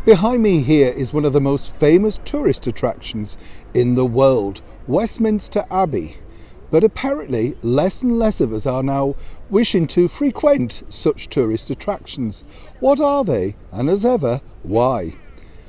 Behind me here is one of the most famous tourist attractions in the world, Westminster Abbey. But apparently less and less of us are now wishing to frequent such tourist attractions. What are they? And as ever, why?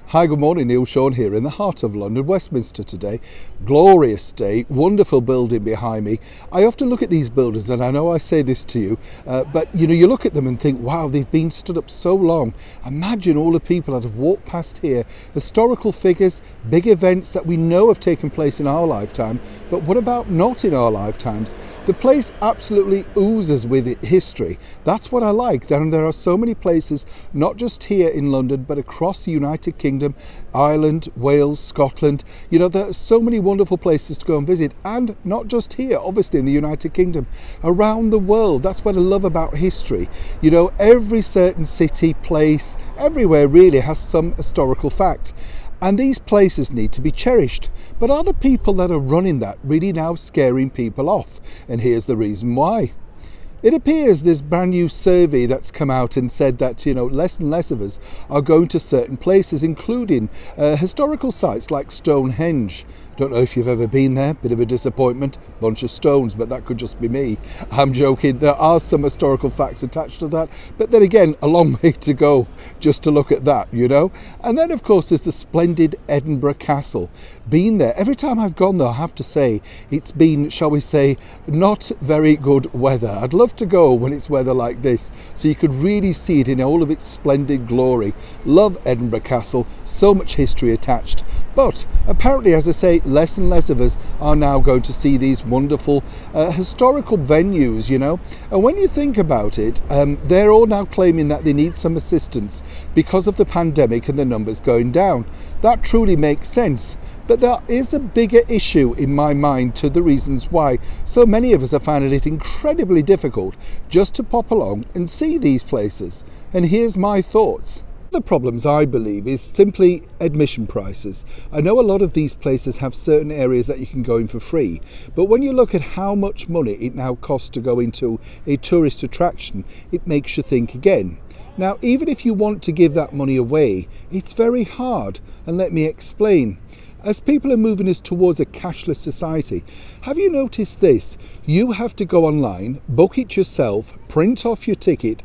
Hi, good morning, Neil Sean here in the heart of London, Westminster today. Glorious day, wonderful building behind me. I often look at these buildings, and I know I say this to you, but you look at them and think, wow, they've been stood up so long. Imagine all the people that have walked past here, historical figures, big events that we know have taken place in our lifetime, but what about not in our lifetimes? The place absolutely oozes with history. That's what I like. And there are so many places, not just here in London, but across the United Kingdom, Ireland, Wales, Scotland. There are so many wonderful places to go and visit, and not just here, obviously in the United Kingdom, around the world. That's what I love about history. Every certain city, place, everywhere really has some historical fact. And these places need to be cherished. But are the people that are running that really now scaring people off? And here's the reason why. It appears this brand new survey that's come out and said that less and less of us are going to certain places, including historical sites like Stonehenge. Don't know if you've ever been there, bit of a disappointment, bunch of stones, but that could just be me. I'm joking, there are some historical facts attached to that, but then again, a long way to go just to look at that, And then of course there's the splendid Edinburgh Castle. Been there, every time I've gone there, I have to say, it's been, shall we say, not very good weather. I'd love to go when it's weather like this, so you could really see it in all of its splendid glory. Love Edinburgh Castle, so much history attached. But apparently, as I say, less and less of us are now going to see these wonderful historical venues, And when you think about it, they're all now claiming that they need some assistance because of the pandemic and the numbers going down. That truly makes sense. But there is a bigger issue in my mind to the reasons why so many of us are finding it incredibly difficult just to pop along and see these places. And here's my thoughts. The problems, I believe, is simply admission prices. I know a lot of these places have certain areas that you can go in for free, but when you look at how much money it now costs to go into a tourist attraction, it makes you think again. Now, even if you want to give that money away, it's very hard, and let me explain. As people are moving us towards a cashless society, have you noticed this? You have to go online, book it yourself, print off your ticket,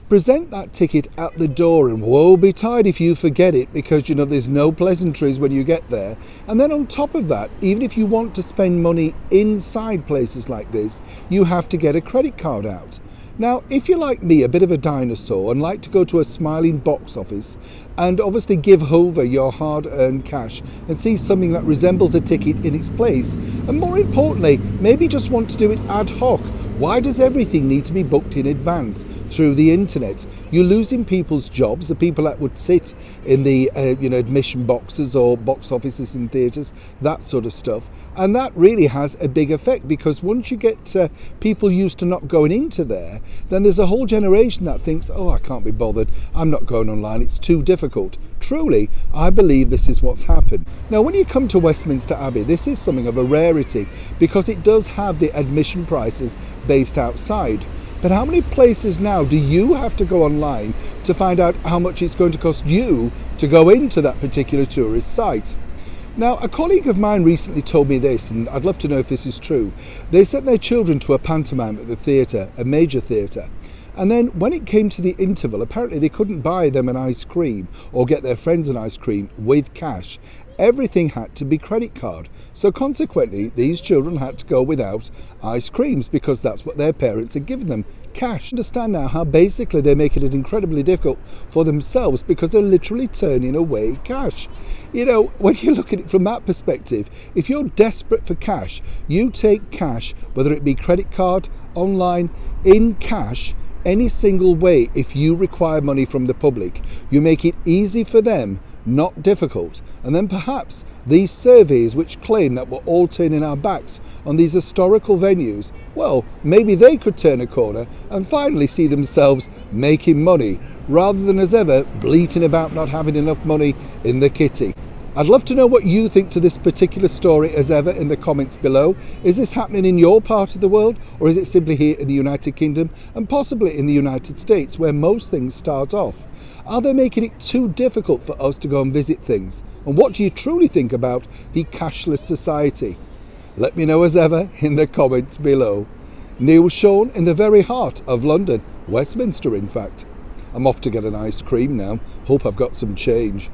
present that ticket at the door, and woe betide if you forget it, because there's no pleasantries when you get there. And then on top of that, even if you want to spend money inside places like this, you have to get a credit card out. Now, if you're like me, a bit of a dinosaur, and like to go to a smiling box office and obviously give over your hard-earned cash and see something that resembles a ticket in its place, and more importantly, maybe just want to do it ad hoc, why does everything need to be booked in advance through the internet? You're losing people's jobs, the people that would sit in the admission boxes or box offices in theatres, that sort of stuff. And that really has a big effect, because once you get people used to not going into there, then there's a whole generation that thinks, oh, I can't be bothered, I'm not going online, it's too difficult. Truly, I believe this is what's happened. Now, when you come to Westminster Abbey, this is something of a rarity because it does have the admission prices based outside. But how many places now do you have to go online to find out how much it's going to cost you to go into that particular tourist site? Now, a colleague of mine recently told me this, and I'd love to know if this is true. They sent their children to a pantomime at the theatre, a major theatre. And then when it came to the interval, apparently they couldn't buy them an ice cream or get their friends an ice cream with cash. Everything had to be credit card. So consequently, these children had to go without ice creams because that's what their parents had given them, cash. Understand now how basically they're making it incredibly difficult for themselves because they're literally turning away cash. When you look at it from that perspective, if you're desperate for cash, you take cash, whether it be credit card, online, in cash, any single way. If you require money from the public, you make it easy for them, not difficult. And then perhaps these surveys which claim that we're all turning our backs on these historical venues, well, maybe they could turn a corner and finally see themselves making money rather than as ever bleating about not having enough money in the kitty. I'd love to know what you think to this particular story as ever in the comments below. Is this happening in your part of the world, or is it simply here in the United Kingdom and possibly in the United States where most things start off? Are they making it too difficult for us to go and visit things? And what do you truly think about the cashless society? Let me know as ever in the comments below. Neil Sean in the very heart of London, Westminster in fact. I'm off to get an ice cream now. Hope I've got some change.